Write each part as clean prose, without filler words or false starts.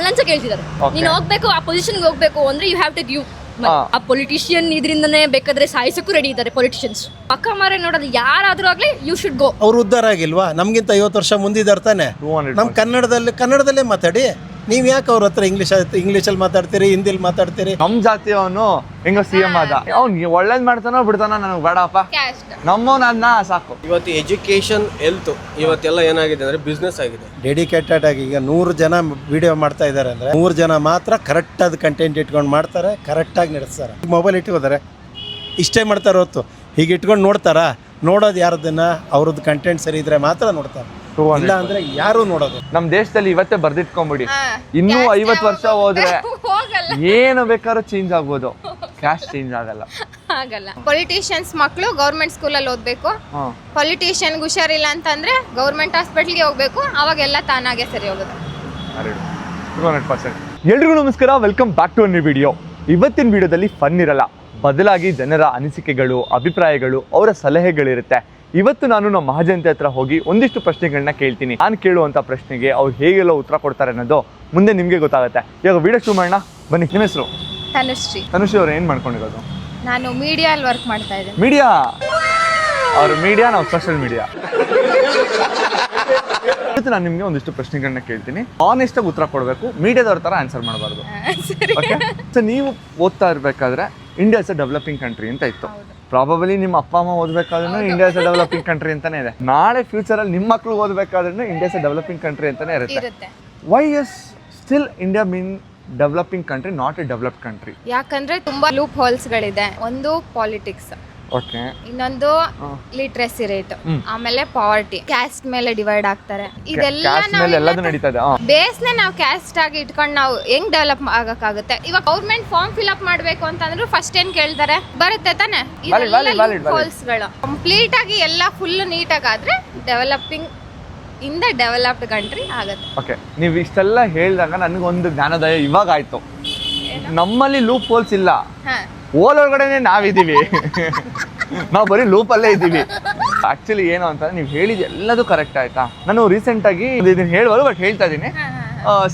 ಲಂಚ ಕೇಳ್ತಿದ್ದಾರೆ. ನೀನು ಹೋಗ್ಬೇಕು ಆ ಪೊಸಿಷನ್ಗೆ ಹೋಗ್ಬೇಕು ಅಂದ್ರೆ ಯು ಹ್ಯಾವ್ ಟು ಗಿವ್. ಆ ಪೊಲಿಟಿಷಿಯನ್ ಇದರಿಂದನೇ ಬೇಕಾದ್ರೆ ಸಾಯಿಸಕ್ಕೂ ರೆಡಿ ಇದ್ದಾರೆ ಪೊಲಿಟಿಷಿಯನ್ಸ್. ಪಕ್ಕ ಮಾರೆ ನೋಡೋದು ಯಾರಾದ್ರೂ ಆಗ್ಲಿ ಯು ಶುಡ್ ಗೋ. ಅವ್ರು ಉದ್ಧಾರ ಆಗಿಲ್ವಾ? ನಮ್ಗಿಂತ 50 ವರ್ಷ ಮುಂದಿದ್ದಾರೆ ತಾನೆ. ನಮ್ ಕನ್ನಡದಲ್ಲೇ ಮಾತಾಡಿ. ನೀವ್ ಯಾಕೆ ಅವ್ರ ಹತ್ರ ಇಂಗ್ಲಿಷಲ್ಲಿ ಮಾತಾಡ್ತೀರಿ, ಹಿಂದಿಲಿ ಮಾತಾಡ್ತೀರಿ? ನಮ್ ಜಾತಿಯವನು ಹೆಂಗ ಸಿಎಂ ಆದ, ಅವ್ನು ಒಳ್ಳೇದ್ ಮಾಡ್ತಾನೋ ಬಿಡ್ತಾನೋ ನನಗೆ ಬೇಡಪ್ಪ, ನಮ್ಮವನ್ನ ಸಾಕು. ಇವತ್ತು ಎಜುಕೇಶನ್ ಹೆಲ್ತ್ ಇವತ್ತೆಲ್ಲ ಏನಾಗಿದೆ ಅಂದ್ರೆ ಬಿಸ್ನೆಸ್ ಆಗಿದೆ. ಡೆಡಿಕೇಟೆಡ್ ಆಗಿ ಈಗ 100 ಜನ ವಿಡಿಯೋ ಮಾಡ್ತಾ ಇದಾರೆ ಅಂದ್ರೆ 100 ಜನ ಮಾತ್ರ ಕರೆಕ್ಟ್ ಆದ ಕಂಟೆಂಟ್ ಇಟ್ಕೊಂಡು ಮಾಡ್ತಾರೆ, ಕರೆಕ್ಟ್ ಆಗಿ ನಡೆಸ್ತಾರೆ. ಮೊಬೈಲ್ ಇಟ್ಕೋತಾರೆ ಇಷ್ಟೇ ಮಾಡ್ತಾರೆ ಹೊತ್ತು ಹೀಗೆ ಇಟ್ಕೊಂಡು ನೋಡ್ತಾರಾ? ನೋಡೋದು ಯಾರದನ್ನ ಅವ್ರದ್ದು ಕಂಟೆಂಟ್ ಸರಿ ಇದ್ರೆ ಮಾತ್ರ ನೋಡ್ತಾರೆ, ಇಲ್ಲ ಅಂದ್ರೆ ಯಾರು ನೋಡೋದು. ನಮ್ ದೇಶದಲ್ಲಿ ಇವತ್ತೇ ಬರ್ದಿಟ್ಕೊಂಡ್ಬಿಡಿ, ಇನ್ನೂ 50 ವರ್ಷ ಹೋದ್ರೆ ಏನು ಬೇಕಾದ್ರೂ ಚೇಂಜ್ ಆಗ್ಬೋದು, ಕ್ಯಾಶ್ ಚೇಂಜ್ ಆಗಲ್ಲ. ಪೊಲಿಟಿಷಿಯನ್ಸ್ ಮಕ್ಕಳು ಗೌರ್ಮೆಂಟ್ ಸ್ಕೂಲಲ್ಲಿ ಓದ್ಬೇಕು. ಪೊಲಿಟಿಷಿಯನ್ಗೆ ಹುಷಾರಿಲ್ಲ ಅಂತಂದ್ರೆ ಗೌರ್ಮೆಂಟ್ ಹಾಸ್ಪಿಟಲ್ಗೆ ಹೋಗ್ಬೇಕು, ಅವಾಗೆಲ್ಲ ತಾನಾಗೆ ಸರಿ ಹೋಗುತ್ತೆ. 200%. ಎಲ್ರಿಗೂ ನಮಸ್ಕಾರ, welcome back to new video. ಇವತ್ತಿನ ವಿಡಿಯೋದಲ್ಲಿ ಫನ್ ಇರಲ್ಲ, ಬದಲಾಗಿ ಜನರ ಅನಿಸಿಕೆಗಳು, ಅಭಿಪ್ರಾಯಗಳು, ಅವರ ಸಲಹೆಗಳಿರುತ್ತೆ. ಇವತ್ತು ನಾನು ನಮ್ಮ ಮಹಾಜನತೆ ಹತ್ರ ಹೋಗಿ ಒಂದಿಷ್ಟು ಪ್ರಶ್ನೆಗಳನ್ನ ಕೇಳ್ತೀನಿ. ನಾನು ಕೇಳುವಂಥ ಪ್ರಶ್ನೆಗೆ ಅವ್ರು ಹೇಗೆಲ್ಲ ಉತ್ತರ ಕೊಡ್ತಾರೆ ಅನ್ನೋದು ಮುಂದೆ ನಿಮಗೆ ಗೊತ್ತಾಗುತ್ತೆ. ಇವಾಗ ವಿಡಿಯೋ ಶುರು ಮಾಡೋಣ ಬನ್ನಿ. ನಿಮ್ಮ ಹೆಸರು? ತನುಶ್ರೀ. ತನುಶ್ರೀ ಅವ್ರು ಏನು ಮಾಡ್ಕೊಂಡಿರೋದು? ನಾನು ಮೀಡಿಯಲ್ಲಿ ವರ್ಕ್ ಮಾಡ್ತಾ ಇದ್ದೀನಿ. ಮೀಡಿಯಾ? ಅವ್ರ ಮೀಡಿಯಾ, ನಾವು ಸೋಷಿಯಲ್ ಮೀಡಿಯಾ. ಇವತ್ತು ನಾನು ನಿಮಗೆ ಒಂದಿಷ್ಟು ಪ್ರಶ್ನೆಗಳನ್ನ ಕೇಳ್ತೀನಿ, ಆನೆಸ್ಟ್ ಆಗಿ ಉತ್ತರ ಕೊಡಬೇಕು, ಮೀಡಿಯಾದವ್ರ ಥರ ಆನ್ಸರ್ ಮಾಡಬಾರ್ದು. ಓಕೆ? ಸೊ ನೀವು ಓದ್ತಾ ಇರಬೇಕಾದ್ರೆ India is a developing country ಅಂತ ಇತ್ತು. ಪ್ರಾಬಬಲಿ ನಿಮ್ಮ ಅಪ್ಪ ಅಮ್ಮ ಓದಬೇಕಾದ್ರೂ India is a developing country ಅಂತಾನೆ ಇದೆ. ನಾಳೆ ಫ್ಯೂಚರಲ್ಲಿ ನಿಮ್ಮ ಮಕ್ಕಳು ಓದಬೇಕಾದ್ರೂ India is a developing country ಅಂತಾನೆ ಇರುತ್ತೆ. Why is still India mean developing country, not a developed country? ಯಾಕಂದ್ರೆ ತುಂಬಾ ಲೂಪ್ ಹೋಲ್ಸ್ಗಳಿದೆ. ಒಂದು ಪಾಲಿಟಿಕ್ಸ್, ಓಕೆ, ಇನ್ನೊಂದು ಲಿಟ್ರಸಿ ರೇಟ್, ಆಮೇಲೆ ಪಾವರ್ಟಿ, ಕ್ಯಾಸ್ಟ್ ಮೇಲೆ ಡಿವೈಡ್ ಆಗ್ತಾರೆ. ಇದೆಲ್ಲ ಬೇಸ್ನ ನಾವು ಕ್ಯಾಸ್ಟ್ ಆಗಿ ಇಟ್ಕೊಂಡು ನಾವು ಹೆಂಗ್ ಡೆವಲಪ್ ಆಗಕ್ಕಾಗುತ್ತೆ? ಇವಾಗ ಗೌರ್ಮೆಂಟ್ ಫಾರ್ಮ್ ಫಿಲ್ ಅಪ್ ಮಾಡ್ಬೇಕು ಅಂತಂದ್ರೆ ಫಸ್ಟ್ ಏನ್ ಕೇಳ್ತಾರೆ? ಬರುತ್ತೆ ತಾನೆ? ಹೋಲ್ಸ್ಗಳು ಕಂಪ್ಲೀಟ್ ಆಗಿ ಎಲ್ಲ ಫುಲ್ ನೀಟಾಗಾದ್ರೆ ಡೆವಲಪಿಂಗ್ ಇಂದ ಡೆವಲಪ್ಡ್ ಕಂಟ್ರಿ ಆಗುತ್ತೆ. ಓಕೆ, ನೀವು ಇಷ್ಟೆಲ್ಲ ಹೇಳಿದಾಗ ನನಗೊಂದು ಜ್ಞಾನೋದಯ ಇವಾಗ ಆಯ್ತು. ನಮ್ಮಲ್ಲಿ ಲೂಪ್ ಹೋಲ್ಸ್ ಇಲ್ಲ, ಓಲೊಳಗಡೆನೆ ನಾವಿದ್ದೀವಿ. ನಾವು ಬರೀ ಲೂಪಲ್ಲೇ ಇದ್ದೀವಿ. ಆಕ್ಚುಲಿ ಏನು ಅಂತ ನೀವು ಹೇಳಿದ ಎಲ್ಲದೂ ಕರೆಕ್ಟ್ ಆಯ್ತಾ? ನಾನು ರೀಸೆಂಟ್ ಆಗಿ ಇದನ್ನ ಹೇಳುವಲ್ಲ, ಬಟ್ ಹೇಳ್ತಾ ಇದ್ದೀನಿ.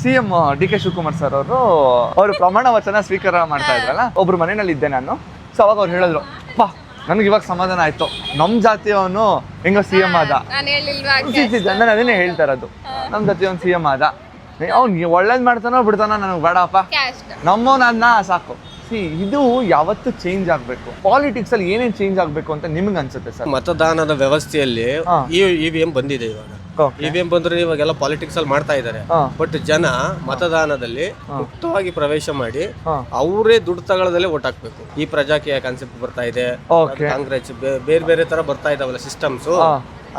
CM DK ಶಿವಕುಮಾರ್ ಸರ್ ಅವರು ಪ್ರಮಾಣ ವಚನ ಸ್ವೀಕಾರ ಮಾಡ್ತಾ ಇದ್ರಲ್ಲ, ಒಬ್ರು ಮನೆಯಲ್ಲಿ ಇದ್ದೆ ನಾನು. ಸೊ ಅವಾಗ ಅವ್ರು ಹೇಳಿದ್ರು, ಪಾ ನನಗೆ ಇವಾಗ ಸಮಾಧಾನ ಆಯ್ತು, ನಮ್ಮ ಜಾತಿಯವನು ಹೆಂಗ CM ಆದ. ನಾನು ಅದನ್ನೇ ಹೇಳ್ತಾ ಇರೋದು, ನಮ್ಮ ಜಾತಿಯವನು CM ಆದ, ಅವ್ನಿಗೆ ಒಳ್ಳೇದ್ ಮಾಡ್ತಾನೋ ಬಿಡ್ತಾನೋ ನನಗೆ ಬೇಡಪ್ಪ, ನಮ್ಮವನ್ನ ಸಾಕು. ಇದು ಯಾವತ್ತು ಚೇಂಜ್ ಆಗ್ಬೇಕು. ಪಾಲಿಟಿಕ್ಸ್ ಅಲ್ಲಿ ಏನೇನ್ ಚೇಂಜ್ ಆಗ್ಬೇಕು ಅಂತ ನಿಮ್ಗೆ ಅನ್ಸುತ್ತೆ ಸರ್? ಮತದಾನದ ವ್ಯವಸ್ಥೆಯಲ್ಲಿ EVM ಬಂದಿದೆ. ಇವಾಗ EVM ಬಂದ್ರೆ ಇವಾಗೆಲ್ಲ ಪಾಲಿಟಿಕ್ಸ್ ಅಲ್ಲಿ ಮಾಡ್ತಾ ಇದ್ದಾರೆ. ಬಟ್ ಜನ ಮತದಾನದಲ್ಲಿ ಮುಕ್ತವಾಗಿ ಪ್ರವೇಶ ಮಾಡಿ ಅವರೇ ದುಡ್ಡು ತಗೊಳ್ಳದಲ್ಲೇ ವೋಟ್ ಹಾಕ್ಬೇಕು. ಈ ಪ್ರಜಾಕೀಯ ಕಾನ್ಸೆಪ್ಟ್ ಬರ್ತಾ ಇದೆ, ಕಾಂಗ್ರೆಸ್ ಬೇರೆ ಬೇರೆ ತರ ಬರ್ತಾ ಇದಾವಲ್ಲ ಸಿಸ್ಟಮ್ಸ್,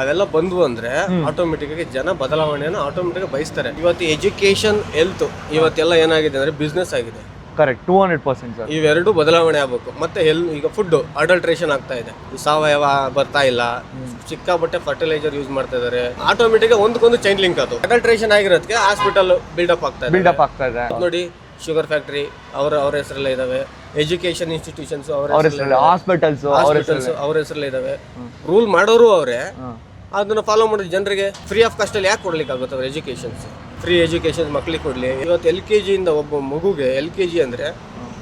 ಅವೆಲ್ಲ ಬಂದ್ವು ಅಂದ್ರೆ ಆಟೋಮೆಟಿಕ್ ಆಗಿ ಜನ ಬದಲಾವಣೆಯನ್ನು ಆಟೋಮೆಟಿಕ್ ಬಯಸ್ತಾರೆ. ಇವತ್ತು ಎಜುಕೇಶನ್ ಹೆಲ್ತ್ ಇವತ್ತೆಲ್ಲ ಏನಾಗಿದೆ ಅಂದ್ರೆ ಬಿಸ್ನೆಸ್ ಆಗಿದೆ. ಕರೆಕ್ಟ್, 200%. ಇವೆರಡು ಬದಲಾವಣೆ ಆಗ್ಬೇಕು. ಮತ್ತೆ ಈಗ ಫುಡ್ ಅಡಲ್ಟ್ರೇಷನ್ ಆಗ್ತಾ ಇದೆ, ಸಾವಯವ ಬರ್ತಾ ಇಲ್ಲ, ಸಿಕ್ಕಾಪಟ್ಟೆ ಫರ್ಟಿಲೈಸರ್ ಯೂಸ್ ಮಾಡ್ತಾ ಇದಾರೆ. ಆಟೋಮೆಟಿಕ್ ಒಂದಕ್ಕೊಂದು ಚೈನ್ ಲಿಂಕ್ ಅದು ಅಡಲ್ಟ್ರೇಷನ್ ಆಗಿರೋದಕ್ಕೆ ಹಾಸ್ಪಿಟಲ್ ಬಿಲ್ಡಪ್ ಆಗ್ತಾ ಇದೆ. ನೋಡಿ, ಶುಗರ್ ಫ್ಯಾಕ್ಟರಿ ಅವ್ರ ಹೆಸರಲ್ಲೇ ಇದಾವೆ, ಎಜುಕೇಶನ್ ಇನ್ಸ್ಟಿಟ್ಯೂಷನ್ಸ್ ಹಾಸ್ಪಿಟಲ್ಸ್ ಅವ್ರ ಹೆಸರಲ್ಲೇ ಇದಾವೆ. ರೂಲ್ ಮಾಡೋರು ಅವರೇ, ಅದನ್ನ ಫಾಲೋ ಮಾಡಿದ ಜನರಿಗೆ ಫ್ರೀ ಆಫ್ ಕಾಸ್ಟ್ ಅಲ್ಲಿ ಯಾಕೆ ಕೊಡ್ಲಿಕ್ಕೆ ಆಗುತ್ತೆ? ಅವ್ರ ಎಜುಕೇಶನ್ಸ್ ಫ್ರೀ ಎಜುಕೇಶನ್ ಮಕ್ಳಿಗೆ ಕೊಡ್ಲಿ. ಇವತ್ತು LKG ಇಂದ ಒಬ್ಬ ಮಗುಗೆ LKG ಅಂದ್ರೆ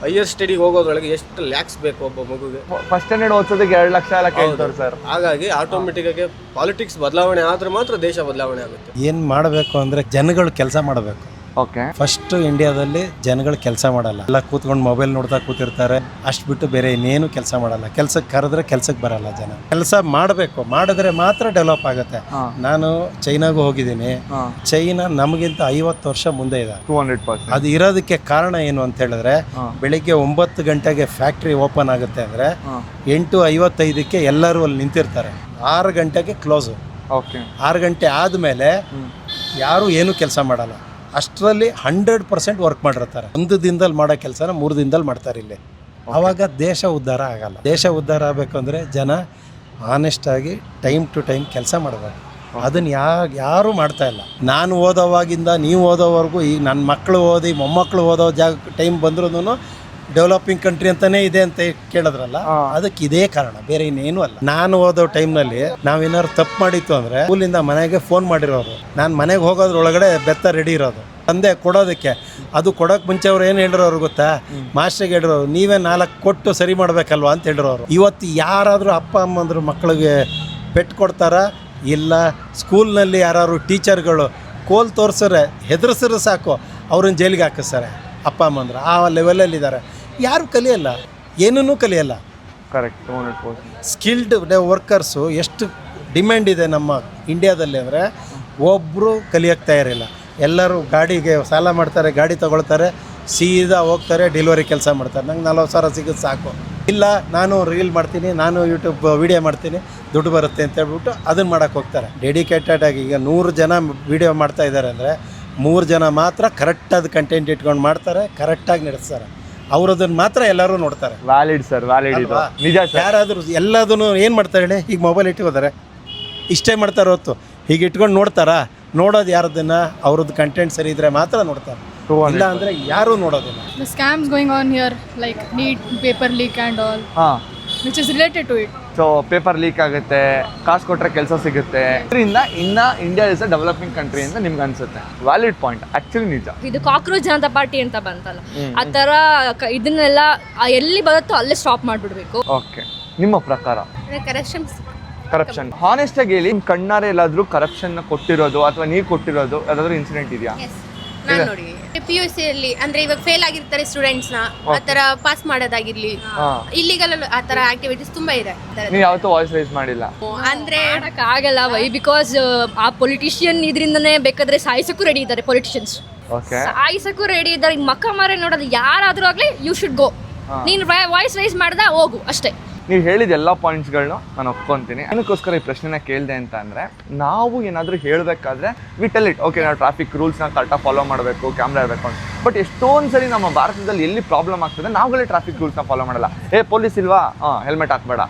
ಹೈಯರ್ ಸ್ಟಡಿಗೆ ಹೋಗೋದ್ರೊಳಗೆ ಎಷ್ಟು ಲ್ಯಾಕ್ಸ್ ಬೇಕು ಒಬ್ಬ ಮಗುಗೆ? ಫಸ್ಟ್ ಸ್ಟ್ಯಾಂಡರ್ಡ್ ಓದಿಸೋದಕ್ಕೆ 2 ಲಕ್ಷ ಎಲ್ಲ ಕೇಳ್ತಾರೆ ಸರ್. ಹಾಗಾಗಿ ಆಟೋಮೆಟಿಕ್ ಆಗಿ ಪಾಲಿಟಿಕ್ಸ್ ಬದಲಾವಣೆ ಆದ್ರೆ ಮಾತ್ರ ದೇಶ ಬದಲಾವಣೆ ಆಗುತ್ತೆ. ಏನ್ ಮಾಡಬೇಕು ಅಂದ್ರೆ ಜನಗಳು ಕೆಲಸ ಮಾಡಬೇಕು. ಓಕೆ, ಫಸ್ಟ್ ಇಂಡಿಯಾದಲ್ಲಿ ಜನಗಳು ಕೆಲಸ ಮಾಡಲ್ಲ, ಎಲ್ಲ ಕೂತ್ಕೊಂಡು ಮೊಬೈಲ್ ನೋಡ್ತಾ ಕೂತಿರ್ತಾರೆ. ಅಷ್ಟು ಬಿಟ್ಟು ಬೇರೆ ಇನ್ನೇನು ಕೆಲಸ ಮಾಡಲ್ಲ. ಕೆಲ್ಸಕ್ಕೆ ಕರೆದ್ರೆ ಕೆಲ್ಸಕ್ಕೆ ಬರಲ್ಲ. ಜನ ಕೆಲಸ ಮಾಡಬೇಕು, ಮಾಡಿದ್ರೆ ಮಾತ್ರ ಡೆವಲಪ್ ಆಗುತ್ತೆ. ನಾನು ಚೈನಾಗೂ ಹೋಗಿದ್ದೀನಿ. ಚೈನಾ ನಮಗಿಂತ 50 ವರ್ಷ ಮುಂದೆ ಇದೆ. 200%. ಅದು ಇರೋದಕ್ಕೆ ಕಾರಣ ಏನು ಅಂತ ಹೇಳಿದ್ರೆ, ಬೆಳಿಗ್ಗೆ 9 ಗಂಟೆಗೆ ಫ್ಯಾಕ್ಟ್ರಿ ಓಪನ್ ಆಗುತ್ತೆ ಅಂದ್ರೆ 8:55ಕ್ಕೆ ಎಲ್ಲರೂ ಅಲ್ಲಿ ನಿಂತಿರ್ತಾರೆ. 6 ಗಂಟೆಗೆ ಕ್ಲೋಸು. ಓಕೆ, 6 ಗಂಟೆ ಆದಮೇಲೆ ಯಾರು ಏನು ಕೆಲಸ ಮಾಡಲ್ಲ. ಅಷ್ಟರಲ್ಲಿ 100% ವರ್ಕ್ ಮಾಡಿರ್ತಾರೆ. 1 ದಿನದಲ್ಲಿ ಮಾಡೋ ಕೆಲಸನ 3 ದಿನದಲ್ಲಿ ಮಾಡ್ತಾರೆ ಇಲ್ಲಿ. ಆವಾಗ ದೇಶ ಉದ್ಧಾರ ಆಗಲ್ಲ. ದೇಶ ಉದ್ಧಾರ ಆಗಬೇಕು ಅಂದರೆ ಜನ ಆನೆಸ್ಟ್ ಆಗಿ ಟೈಮ್ ಟು ಟೈಮ್ ಕೆಲಸ ಮಾಡಬೇಕು. ಅದನ್ನು ಯಾರೂ ಮಾಡ್ತಾ ಇಲ್ಲ. ನಾನು ಓದೋವಾಗಿಂದ ನೀವು ಓದೋವರೆಗೂ ಈಗ ನನ್ನ ಮಕ್ಕಳು ಓದಿ ಮೊಮ್ಮಕ್ಕಳು ಓದೋ ಟೈಮ್ ಬಂದ್ರೂ ಡೆವಲಪಿಂಗ್ ಕಂಟ್ರಿ ಅಂತಾನೆ ಇದೆ ಅಂತ ಕೇಳಿದ್ರಲ್ಲ, ಅದಕ್ಕೆ ಇದೇ ಕಾರಣ, ಬೇರೆ ಇನ್ನೇನು ಅಲ್ಲ. ನಾನು ಓದೋ ಟೈಮ್ನಲ್ಲಿ ನಾವೇನಾದ್ರು ತಪ್ಪು ಮಾಡಿತ್ತು ಅಂದರೆ ಸ್ಕೂಲಿಂದ ಮನೆಗೆ ಫೋನ್ ಮಾಡಿರೋರು, ನಾನು ಮನೆಗೆ ಹೋಗೋದ್ರೊಳಗಡೆ ಬೆತ್ತ ರೆಡಿ ಇರೋದು. ತಂದೆ ಕೊಡೋದಕ್ಕೆ. ಅದು ಕೊಡೋಕೆ ಮುಂಚೆ ಅವ್ರು ಏನು ಹೇಳಿರೋರು ಗೊತ್ತಾ, ಮಾಸ್ಟ್ರಿಗೆ ಹೇಳಿರೋರು ನೀವೇ 4 ಕೊಟ್ಟು ಸರಿ ಮಾಡಬೇಕಲ್ವ ಅಂತ ಹೇಳಿರೋರು. ಇವತ್ತು ಯಾರಾದರೂ ಅಪ್ಪ ಅಮ್ಮಂದ್ರು ಮಕ್ಕಳಿಗೆ ಪೆಟ್ಟು ಕೊಡ್ತಾರ ಇಲ್ಲ, ಸ್ಕೂಲ್ನಲ್ಲಿ ಯಾರು ಟೀಚರ್ಗಳು ಕೋಲ್ ತೋರಿಸ್ರೆ ಹೆದರ್ಸಿದ್ರೆ ಸಾಕು ಅವ್ರನ್ನ ಜೈಲಿಗೆ ಹಾಕಿಸ್ತಾರೆ ಅಪ್ಪ ಅಮ್ಮಂದ್ರು. ಆ ಲೆವೆಲಲ್ಲಿದ್ದಾರೆ. ಯಾರು ಕಲಿಯಲ್ಲ, ಏನನ್ನೂ ಕಲಿಯಲ್ಲ. ಕರೆಕ್ಟ್ 200%. ಸ್ಕಿಲ್ಡ್ ವರ್ಕರ್ಸು ಎಷ್ಟು ಡಿಮ್ಯಾಂಡ್ ಇದೆ ನಮ್ಮ ಇಂಡಿಯಾದಲ್ಲಿ ಅಂದರೆ ಒಬ್ಬರು ಕಲಿಯೋಕ್ಕೆ ತಯಾರಿಲ್ಲ. ಎಲ್ಲರೂ ಗಾಡಿಗೆ ಸಾಲ ಮಾಡ್ತಾರೆ, ಗಾಡಿ ತೊಗೊಳ್ತಾರೆ, ಸೀದಾ ಹೋಗ್ತಾರೆ, ಡೆಲಿವರಿ ಕೆಲಸ ಮಾಡ್ತಾರೆ. ನಂಗೆ 40,000 ಸಿಗೋದು ಸಾಕು, ಇಲ್ಲ ನಾನು ರೀಲ್ ಮಾಡ್ತೀನಿ, ನಾನು ಯೂಟ್ಯೂಬ್ ವೀಡಿಯೋ ಮಾಡ್ತೀನಿ, ದುಡ್ಡು ಬರುತ್ತೆ ಅಂತ ಹೇಳ್ಬಿಟ್ಟು ಅದನ್ನು ಮಾಡೋಕ್ಕೆ ಹೋಗ್ತಾರೆ. ಡೆಡಿಕೇಟೆಡ್ ಆಗಿ ಈಗ 100 ಜನ ವೀಡಿಯೋ ಮಾಡ್ತಾ ಇದ್ದಾರೆ ಅಂದರೆ 3 ಜನ ಮಾತ್ರ ಕರೆಕ್ಟಾದ ಕಂಟೆಂಟ್ ಇಟ್ಕೊಂಡು ಮಾಡ್ತಾರೆ, ಕರೆಕ್ಟಾಗಿ ನಡೆಸ್ತಾರೆ. ಅವ್ರದನ್ನು ಮಾತ್ರ ಎಲ್ಲರೂ ನೋಡ್ತಾರೆ. ವ್ಯಾಲಿಡ್ ಸರ್, ವ್ಯಾಲಿಡ್ ಇದು ನಿಜ ಸರ್. ಯಾರಾದರೂ ಎಲ್ಲದನ್ನು ಏನು ಮಾಡ್ತಾರೆ ಹೇಳಿ, ಈಗ ಮೊಬೈಲ್ ಇಟ್ಕೋತಾರೆ, ಇಷ್ಟೇ ಮಾಡ್ತಾರೆ ಹೊತ್ತು ಹೀಗೆ ಇಟ್ಕೊಂಡು ನೋಡ್ತಾರಾ? ನೋಡೋದು ಯಾರದನ್ನ ಅವ್ರದ್ದು ಕಂಟೆಂಟ್ ಸರಿ ಇದ್ರೆ ಮಾತ್ರ ನೋಡ್ತಾರೆ, ಇಲ್ಲ ಅಂದರೆ ಯಾರೂ ನೋಡೋದಿಲ್ಲ. The scams going on here, like NEET, paper leak and all, which is related to it. So paper leak ಆಗುತ್ತೆ, ಕಾಸು ಕೊಟ್ಟರೆ ಕೆಲಸ ಸಿಗುತ್ತೆ. ಇದರಿಂದ India is a developing country ಅಂತ ನಿಮ್ಗೆ ಅನ್ಸುತ್ತೆ. ವ್ಯಾಲಿಡ್ ಪಾಯಿಂಟ್, ಆಕ್ಚುಲಿ ನಿಜ. ಇದು ಕಾಕ್ರೋಚ್ ಜನತಾ ಪಾರ್ಟಿ ಅಂತ ಬಂತಲ್ಲ, ಆ ಥರ ಇದನ್ನೆಲ್ಲ ಎಲ್ಲಿ ಬರುತ್ತೋ ಅಲ್ಲೇ ಸ್ಟಾಪ್ ಮಾಡಿಬಿಡ್ಬೇಕು. ಓಕೆ, ನಿಮ್ಮ ಪ್ರಕಾರ ಕರಪ್ಷನ್ ಹಾನೆಸ್ಟ್ ಆಗಿ ಹೇಳಿ, ನಿಮ್ಮ ಕಣ್ಣಾರೆ ಎಲ್ಲಾದ್ರೂ ಕರಪ್ಷನ್ ಕೊಟ್ಟಿರೋದು ಅಥವಾ ನೀವು ಕೊಟ್ಟಿರೋದು ಯಾವ್ದಾದ್ರು ಇನ್ಸಿಡೆಂಟ್ ಇದೆಯಾ? ನಾನು ನೋಡಿ PUC ಅಲ್ಲಿ ಅಂದ್ರೆ ಇವಾಗ ಫೇಲ್ ಆಗಿರ್ತಾರೆ ಸ್ಟೂಡೆಂಟ್ಸ್ ನ ಆತರ ಪಾಸ್ ಮಾಡೋದಾಗಿರ್ಲಿ, ಇಲ್ಲಿಗಲ್ ಆತರ ಆಕ್ಟಿವಿಟೀಸ್ ತುಂಬಾ ಇದೆ. ನೀವು ಯಾವತ್ತೂ ವಾಯ್ಸ್ ರೈಸ್ ಮಾಡಿಲ್ಲ ಅಂದ್ರೆ ಆಗಲ್ಲ. ವೈ ಬಿಕಾಸ್ ಆ ಪೊಲಿಟಿಷಿಯನ್ ಇದರಿಂದನೇ ಬೇಕಾದ್ರೆ ಸಾಯಿಸಕ್ಕೂ ರೆಡಿ ಇದ್ದಾರೆ ಪೊಲಿಟಿಷಿಯನ್ಸ್. ಓಕೆ, ಸಾಯಿಸಕ್ಕೂ ರೆಡಿ ಇದ್ದಾರೆ. ಮಕ್ಕ ಮಾರೆ ನೋಡೋದು ಯಾರಾದ್ರೂ ಆಗ್ಲಿ ಯು ಶುಡ್ ಗೋ. ನೀನು ವಾಯ್ಸ್ ರೈಸ್ ಮಾಡ್ದ ಹೋಗು ಅಷ್ಟೇ. ನೀವು ಹೇಳಿದ ಎಲ್ಲ ಪಾಯಿಂಟ್ಸ್ಗಳನ್ನ ನಾನು ಒಪ್ಕೊಂತೀನಿ. ಅದಕ್ಕೋಸ್ಕರ ಈ ಪ್ರಶ್ನೆನ ಕೇಳಿದೆ ಅಂತ ಅಂದರೆ, ನಾವು ಏನಾದರೂ ಹೇಳಬೇಕಾದ್ರೆ ವಿ ಟೆಲ್ ಇಟ್, ಓಕೆ ನಾವು ಟ್ರಾಫಿಕ್ ರೂಲ್ಸ್ನ ಕರೆಕ್ಟಾಗಿ ಫಾಲೋ ಮಾಡಬೇಕು, ಕ್ಯಾಮ್ರಾ ಇರಬೇಕು ಅಂತ. ಬಟ್ ಎಷ್ಟೊಂದು ಸರಿ ನಮ್ಮ ಭಾರತದಲ್ಲಿ ಎಲ್ಲಿ ಪ್ರಾಬ್ಲಮ್ ಆಗ್ತದೆ, ನಾವುಗಳೇ ಟ್ರಾಫಿಕ್ ರೂಲ್ಸ್ನ ಫಾಲೋ ಮಾಡಲ್ಲ. ಪೊಲೀಸ್ ಇಲ್ವಾ, ಹೆಲ್ಮೆಟ್ ಹಾಕ್ಬೇಡ.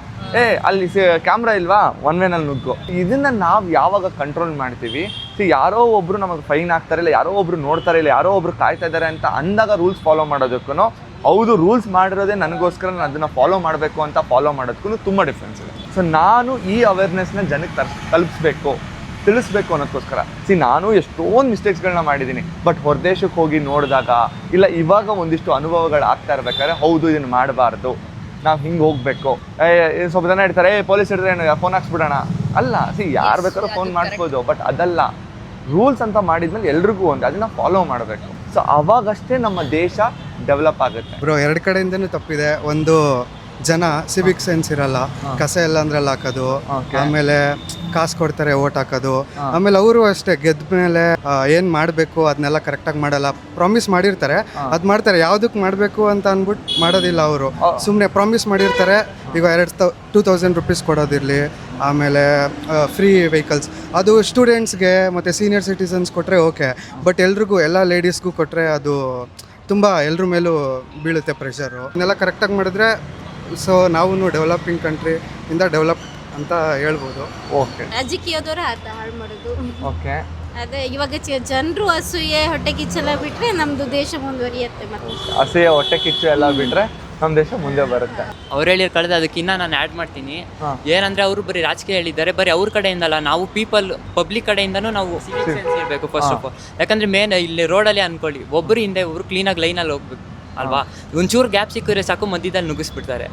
ಅಲ್ಲಿ ಕ್ಯಾಮ್ರಾ ಇಲ್ವಾ, ಒನ್ ವೇನಲ್ಲಿ ನುಗ್ಗು. ಇದನ್ನು ನಾವು ಯಾವಾಗ ಕಂಟ್ರೋಲ್ ಮಾಡ್ತೀವಿ, ಯಾರೋ ಒಬ್ಬರು ನಮಗೆ ಫೈನ್ ಹಾಕ್ತಾರೆ, ಇಲ್ಲ ಯಾರೋ ಒಬ್ರು ನೋಡ್ತಾರೆ, ಇಲ್ಲ ಯಾರೋ ಒಬ್ರು ಕಾಯ್ತಾ ಇದ್ದಾರೆ ಅಂತ ಅಂದಾಗ ರೂಲ್ಸ್ ಫಾಲೋ ಮಾಡೋದಕ್ಕೂ, ಹೌದು ರೂಲ್ಸ್ ಮಾಡಿರೋದೇ ನನಗೋಸ್ಕರ ನಾನು ಅದನ್ನು ಫಾಲೋ ಮಾಡಬೇಕು ಅಂತ ಫಾಲೋ ಮಾಡೋದಕ್ಕೂ ತುಂಬ ಡಿಫ್ರೆನ್ಸ್ ಇದೆ. ಸೊ ನಾನು ಈ ಅವೇರ್ನೆಸ್ನ ಜನಕ್ಕೆ ತಲುಪಿಸ್ಬೇಕು, ತಿಳಿಸ್ಬೇಕು ಅನ್ನೋದಕ್ಕೋಸ್ಕರ ನಾನು ಎಷ್ಟೊಂದು ಮಿಸ್ಟೇಕ್ಸ್ಗಳನ್ನ ಮಾಡಿದ್ದೀನಿ. ಬಟ್ ಹೊರದೇಶಕ್ಕೆ ಹೋಗಿ ನೋಡಿದಾಗ, ಇಲ್ಲ ಇವಾಗ ಒಂದಿಷ್ಟು ಅನುಭವಗಳು ಆಗ್ತಾ ಇರ್ಬೇಕಾದ್ರೆ, ಹೌದು ಇದನ್ನು ಮಾಡಬಾರ್ದು, ನಾವು ಹಿಂಗೆ ಹೋಗಬೇಕು. ಸ್ವಲ್ಪ ಜನ ಹೇಳ್ತಾರೆ ಪೊಲೀಸ್ ಹಿಡಿದ್ರೆ ಫೋನ್ ಹಾಕ್ಸ್ಬಿಡೋಣ. ಅಲ್ಲ, ಯಾರು ಬೇಕಾದ್ರೂ ಫೋನ್ ಮಾಡಿಸ್ಬೋದು, ಬಟ್ ಅದಲ್ಲ. ರೂಲ್ಸ್ ಅಂತ ಮಾಡಿದ್ಮೇಲೆ ಎಲ್ರಿಗೂ ಒಂದು ಅದನ್ನು ಫಾಲೋ ಮಾಡಬೇಕು. ಸೊ ಅವಾಗಷ್ಟೇ ನಮ್ಮ ದೇಶ ಡೆವಲಪ್ ಆಗುತ್ತೆ. ಬ್ರೋ, 2 ಕಡೆಯಿಂದನೂ ತಪ್ಪಿದೆ. ಒಂದು ಜನ ಸಿವಿಕ್ ಸೆನ್ಸ್ ಇರಲ್ಲ, ಕಸ ಎಲ್ಲ ಅಂದ್ರಲ್ಲಿ ಹಾಕೋದು, ಆಮೇಲೆ ಕಾಸು ಕೊಡ್ತಾರೆ ಓಟ್ ಹಾಕೋದು, ಆಮೇಲೆ ಅವರು ಅಷ್ಟೇ ಗೆದ್ದ ಮೇಲೆ ಏನು ಮಾಡಬೇಕು ಅದನ್ನೆಲ್ಲ ಕರೆಕ್ಟಾಗಿ ಮಾಡಲ್ಲ. ಪ್ರಾಮಿಸ್ ಮಾಡಿರ್ತಾರೆ, ಅದು ಮಾಡ್ತಾರೆ, ಯಾವುದಕ್ಕೆ ಮಾಡಬೇಕು ಅಂತ ಅಂದ್ಬಿಟ್ಟು ಮಾಡೋದಿಲ್ಲ ಅವರು. ಸುಮ್ಮನೆ ಪ್ರಾಮಿಸ್ ಮಾಡಿರ್ತಾರೆ. ಈಗ 2,000 ರೂಪೀಸ್ ಕೊಡೋದಿರಲಿ, ಆಮೇಲೆ ಫ್ರೀ ವೆಹಿಕಲ್ಸ್, ಅದು ಸ್ಟೂಡೆಂಟ್ಸ್ಗೆ ಮತ್ತು ಸೀನಿಯರ್ ಸಿಟಿಸನ್ಸ್ ಕೊಟ್ಟರೆ ಓಕೆ. ಬಟ್ ಎಲ್ರಿಗೂ, ಎಲ್ಲ ಲೇಡೀಸ್ಗೂ ಕೊಟ್ಟರೆ ಅದು ತುಂಬ ಎಲ್ರ ಮೇಲೂ ಬೀಳುತ್ತೆ ಪ್ರೆಷರು. ಇದನ್ನೆಲ್ಲ ಕರೆಕ್ಟಾಗಿ ಮಾಡಿದ್ರೆ ಸೊ ನಾವು ಡೆವಲಪಿಂಗ್ ಕಂಟ್ರಿ ಇಂದ ಡೆವಲಪ್ ಅಂತ ಹೇಳ್ಬೋದು. ಓಕೆ, ರಾಜಕೀಯದವರು ಹಾಳು ಮಾಡೋದು. ಓಕೆ, ಅದೇ ಇವಾಗ ಜನರು ಅಸೂಯೆ ಹೊಟ್ಟೆ ಕಿಚ್ಚೆಲ್ಲ ಬಿಟ್ರೆ ನಮ್ದು ದೇಶ ಮುಂದುವರಿಯುತ್ತೆ. ಮತ್ತೆ ಅಸೂಯೆ ಹೊಟ್ಟೆ ಕಿಚ್ಚು ಎಲ್ಲ ಬಿಟ್ರೆ ನಮ್ಮ ದೇಶ ಮುಂದೆ ಬರುತ್ತೆ. ಅವ್ರು ಹೇಳಿರ್ ಕಳೆದ ಅದಕ್ಕಿನ್ನ ನಾನು ಆ್ಯಡ್ ಮಾಡ್ತೀನಿ. ಏನಂದ್ರೆ ಅವರು ಬರೀ ರಾಜಕೀಯ ಹೇಳಿದ್ದಾರೆ, ಬರೀ ಅವ್ರ ಕಡೆಯಿಂದಲ್ಲ, ನಾವು ಪಬ್ಲಿಕ್ ಕಡೆಯಿಂದನೂ ನಾವು ಸಿವಿಕ್ ಸೆನ್ಸ್ ಇರಬೇಕು ಫಸ್ಟ್ ಆಫ್ ಆಲ್. ಯಾಕಂದ್ರೆ ಮೇನ್ ಇಲ್ಲಿ ರೋಡಲ್ಲಿ ಅನ್ಕೊಳ್ಳಿ, ಒಬ್ಬರು ಹಿಂದೆ ಒಬ್ರು ಕ್ಲೀನಾಗಿ ಲೈನಲ್ಲಿ ಹೋಗ್ಬೇಕು ಅಲ್ವಾ. ಒಂಚೂರು ಗ್ಯಾಪ್ ಸಿಕ್ಕಿದ್ರೆ ಸಾಕು, ಮಧ್ಯದಲ್ಲಿ ನುಗ್ಗಿಸ್ಬಿಡ್ತಾರೆ.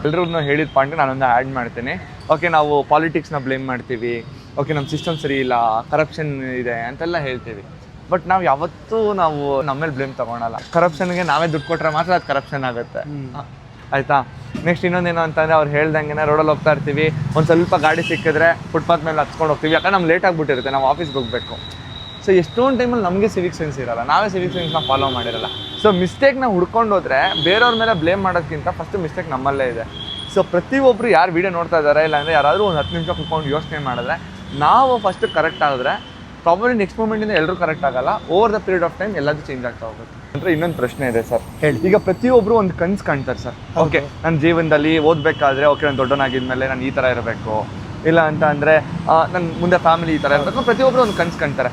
ಎಲ್ಲರೂ ಹೇಳಿದ ಪಾಯಿಂಟ್ ನಾನೊಂದು ಆ್ಯಡ್ ಮಾಡ್ತೀನಿ. ಓಕೆ, ನಾವು ಪಾಲಿಟಿಕ್ಸ್ನ ಬ್ಲೇಮ್ ಮಾಡ್ತೀವಿ, ಓಕೆ ನಮ್ಮ ಸಿಸ್ಟಮ್ ಸರಿ ಇಲ್ಲ, ಕರಪ್ಷನ್ ಇದೆ ಅಂತೆಲ್ಲ ಹೇಳ್ತೀವಿ. ಬಟ್ ನಾವು ಯಾವತ್ತೂ ನಮ್ಮ ಮೇಲೆ ಬ್ಲೇಮ್ ತಗೊಳಲ್ಲ. ಕರಪ್ಷನ್ಗೆ ನಾವೇ ದುಡ್ಡು ಕೊಟ್ಟರೆ ಮಾತ್ರ ಅದು ಕರಪ್ಷನ್ ಆಗುತ್ತೆ, ಆಯಿತಾ. ನೆಕ್ಸ್ಟ್ ಇನ್ನೊಂದೇನು ಅಂತಂದರೆ, ಅವ್ರು ಹೇಳ್ದಂಗೆ ರೋಡಲ್ಲಿ ಹೋಗ್ತಾ ಇರ್ತೀವಿ, ಒಂದು ಸ್ವಲ್ಪ ಗಾಡಿ ಸಿಕ್ಕಿದ್ರೆ ಫುಟ್ಪಾತ್ ಮೇಲೆ ಹತ್ಕೊಂಡು ಹೋಗ್ತೀವಿ, ಯಾಕಂದ್ರೆ ನಮ್ಗೆ ಲೇಟ್ ಆಗಿಬಿಟ್ಟಿರುತ್ತೆ, ನಾವು ಆಫೀಸ್ಗೆ ಹೋಗಬೇಕು. ಸೊ ಎಷ್ಟೊಂದು ಟೈಮಲ್ಲಿ ನಮಗೆ ಸಿವಿಕ್ ಸೆನ್ಸ್ ಇರೋಲ್ಲ, ನಾವೇ ಸಿವಿಕ್ ಸೆನ್ಸ್ನ ಫಾಲೋ ಮಾಡಿರಲ್ಲ. ಸೊ ಮಿಸ್ಟೇಕ್ನ ಹುಡ್ಕೊಂಡು ಹೋದರೆ ಬೇರೆಯವ್ರ ಮೇಲೆ ಬ್ಲೇಮ್ ಮಾಡೋದಕ್ಕಿಂತ ಫಸ್ಟ್ ಮಿಸ್ಟೇಕ್ ನಮ್ಮಲ್ಲೇ ಇದೆ. ಸೊ ಪ್ರತಿಯೊಬ್ಬರು ಯಾರು ವೀಡಿಯೋ ನೋಡ್ತಾ ಇದ್ದಾರೆ, ಇಲ್ಲಾಂದರೆ ಯಾರಾದರೂ ಒಂದು 10 ನಿಮಿಷ ಕುತ್ಕೊಂಡು ಯೋಚನೆ ಮಾಡಿದ್ರೆ, ನಾವು ಫಸ್ಟ್ ಕರೆಕ್ಟ್ ಆಗಿದ್ರೆ ಪ್ರಾಬ್ಲಿ ನೆಕ್ಸ್ಟ್ ಮೂಮೆಂಟಿಂದ ಎಲ್ಲರೂ ಕರೆಕ್ಟ್ ಆಗಲ್ಲ. Over the period of time ಎಲ್ಲದೂ ಚೇಂಜ್ ಆಗ್ತಾ ಹೋಗುತ್ತೆ. ಅಂದರೆ ಇನ್ನೊಂದು ಪ್ರಶ್ನೆ ಇದೆ ಸರ್, ಹೇಳಿ. ಈಗ ಪ್ರತಿಯೊಬ್ಬರು ಒಂದು ಕನ್ಸು ಕಾಣ್ತಾರೆ ಸರ್. ಓಕೆ, ನನ್ನ ಜೀವನದಲ್ಲಿ ಓದಬೇಕಾದ್ರೆ ಓಕೆ ನಾನು ದೊಡ್ಡವನಾಗಿದ್ಮೇಲೆ ನಾನು ಈ ಥರ ಇರಬೇಕು, ಇಲ್ಲ ಅಂತ ಅಂದರೆ ನನ್ನ ಮುಂದೆ ಫ್ಯಾಮಿಲಿ ಈ ಥರ ಇರಬೇಕು, ಪ್ರತಿಯೊಬ್ಬರು ಒಂದು ಕನ್ಸು ಕಾಣ್ತಾರೆ.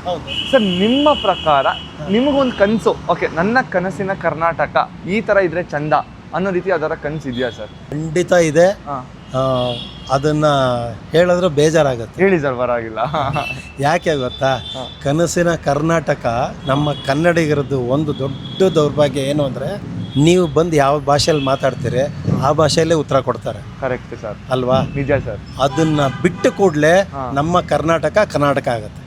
ಸರ್ ನಿಮ್ಮ ಪ್ರಕಾರ ನಿಮಗೊಂದು ಕನಸು, ಓಕೆ ನನ್ನ ಕನಸಿನ ಕರ್ನಾಟಕ ಈ ಥರ ಇದ್ರೆ ಚಂದ ಅನ್ನೋ ರೀತಿ ಅದರ ಕನಸು ಇದೆಯಾ ಸರ್? ಖಂಡಿತ ಇದೆ. ಅದನ್ನು ಹೇಳಿದ್ರೆ ಬೇಜಾರಾಗುತ್ತೆ. ಹೇಳಿ ಸರ್, ಪರವಾಗಿಲ್ಲ. ಯಾಕೆ ಗೊತ್ತಾ, ಕನಸಿನ ಕರ್ನಾಟಕ ನಮ್ಮ ಕನ್ನಡಿಗರದ್ದು ಒಂದು ದೊಡ್ಡ ದೌರ್ಭಾಗ್ಯ ಏನು ಅಂದರೆ, ನೀವು ಬಂದು ಯಾವ ಭಾಷೆಯಲ್ಲಿ ಮಾತಾಡ್ತೀರಿ ಆ ಭಾಷೆಯಲ್ಲೇ ಉತ್ತರ ಕೊಡ್ತಾರೆ. ಕರೆಕ್ಟ್ ಸರ್, ಅಲ್ವಾ? ನಿಜ ಸರ್. ಅದನ್ನು ಬಿಟ್ಟು ಕೂಡಲೇ ನಮ್ಮ ಕರ್ನಾಟಕ ಆಗುತ್ತೆ.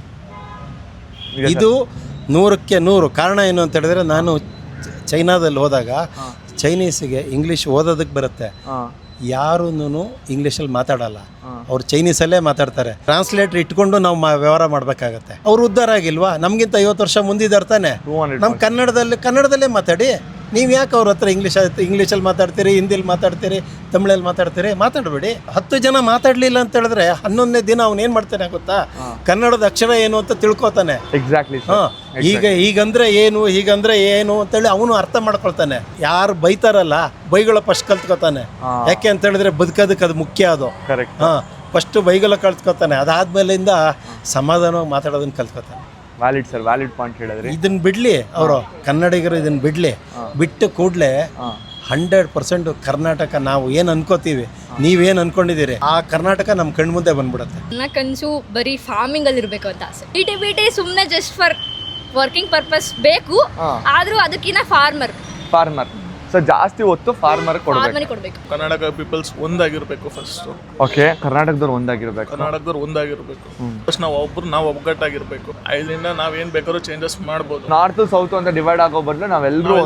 ಇದು 100ಕ್ಕೆ 100. ಕಾರಣ ಏನು ಅಂತ ಹೇಳಿದ್ರೆ, ನಾನು ಚೈನಾದಲ್ಲಿ ಹೋದಾಗ ಚೈನೀಸಿಗೆ ಇಂಗ್ಲೀಷ್ ಓದೋದಕ್ಕೆ ಬರುತ್ತೆ, ಯಾರೂ ಇಂಗ್ಲೀಷಲ್ಲಿ ಮಾತಾಡಲ್ಲ, ಅವ್ರು ಚೈನೀಸಲ್ಲೇ ಮಾತಾಡ್ತಾರೆ. ಟ್ರಾನ್ಸ್ಲೇಟರ್ ಇಟ್ಕೊಂಡು ನಾವು ವ್ಯವಹಾರ ಮಾಡಬೇಕಾಗತ್ತೆ. ಅವ್ರು ಉದ್ಧಾರ ಆಗಿಲ್ವಾ? ನಮಗಿಂತ 50 ವರ್ಷ ಮುಂದಿದ್ದಾರೆ ತಾನೆ. ನಮ್ಮ ಕನ್ನಡದಲ್ಲೇ ಮಾತಾಡಿ. ನೀವು ಯಾಕೆ ಅವ್ರ ಹತ್ರ ಇಂಗ್ಲೀಷಲ್ಲಿ ಮಾತಾಡ್ತೀರಿ, ಹಿಂದಿಲಿ ಮಾತಾಡ್ತೀರಿ, ತಮಿಳಲ್ಲಿ ಮಾತಾಡಬೇಡಿ. 10 ಜನ ಮಾತಾಡಲಿಲ್ಲ ಅಂತ ಹೇಳಿದ್ರೆ 11ನೇ ದಿನ ಅವ್ನು ಏನು ಮಾಡ್ತಾನೆ ಗೊತ್ತಾ, ಕನ್ನಡದ ಅಕ್ಷರ ಏನು ಅಂತ ತಿಳ್ಕೊತಾನೆ. ಎಕ್ಸಾಕ್ಟ್ಲಿ. ಹೀಗಂದ್ರೆ ಏನು ಅಂತೇಳಿ ಅವನು ಅರ್ಥ ಮಾಡ್ಕೊಳ್ತಾನೆ. ಯಾರು ಬೈತಾರಲ್ಲ, ಬೈಗಳ ಫಸ್ಟ್ ಕಲ್ತ್ಕೊತಾನೆ. ಯಾಕೆ ಅಂತ ಹೇಳಿದ್ರೆ ಬದುಕೋದಕ್ಕೆ ಅದು ಮುಖ್ಯ. ಅದು ಕರೆಕ್ಟ್. ಫಸ್ಟು ಬೈಗಳ ಕಲ್ತ್ಕೊತಾನೆ, ಅದಾದ್ಮೇಲಿಂದ ಸಮಾಧಾನವಾಗಿ ಮಾತಾಡೋದನ್ನ ಕಲ್ತ್ಕೊತಾನೆ. ವ್ಯಾಲಿಡ್ ಸರ್, ವ್ಯಾಲಿಡ್ ಪಾಯಿಂಟ್ ಹೇಳಿದ್ರಿ. ಇದನ್ನ ಬಿಡ್ಲಿ, ಅವರು ಕನ್ನಡಿಗರು ಇದನ್ನ ಬಿಟ್ಟು ಕೂಡಲೇ 100% ಕರ್ನಾಟಕ ನಾವು ಏನು ಅನ್ಕೋತೀವಿ, ನೀವೇನು ಅನ್ಕೊಂಡಿದ್ದೀರಿ, ಆ ಕರ್ನಾಟಕ ನಮ್ಮ ಕಣ್ಮುಂದೆ ಬಂದ್ಬಿಡುತ್ತೆ. ನನ್ನ ಕನಸು ಬರೀ ಫಾರ್ಮಿಂಗಲ್ಲಿ ಇರಬೇಕು ಅಂತ ಆಸೆ. ಬಿಟಿ ಸುಮ್ಮನೆ ಜಸ್ಟ್ ಫಾರ್ ವರ್ಕಿಂಗ್ ಪರ್ಪಸ್ ಬೇಕು, ಆದರೂ ಅದಕ್ಕಿಂತ ಫಾರ್ಮರ್ ಸೊ ಜಾಸ್ತಿ ಹೊತ್ತು ಫಾರ್ಮರ್ ಕೊಡಬೇಕು. ಕರ್ನಾಟಕ ಪೀಪಲ್ಸ್ ಒಂದಾಗಿರ್ಬೇಕು ಫಸ್ಟ್. ಓಕೆ, ಕರ್ನಾಟಕದವ್ರು ಒಂದಾಗಿರ್ಬೇಕು. ಫಸ್ಟ್ ನಾವು ಒಗ್ಗಟ್ಟಾಗಿರ್ಬೇಕು. ಇದರಿಂದ ನಾವೇನ್ ಬೇಕಾದ್ರೂ ಚೇಂಜಸ್ ಮಾಡ್ಬೋದು. ನಾರ್ತ್ ಸೌತ್ ಅಂತ ಡಿವೈಡ್ ಆಗೋ ಬದಲು ನಾವೆಲ್ಲರೂ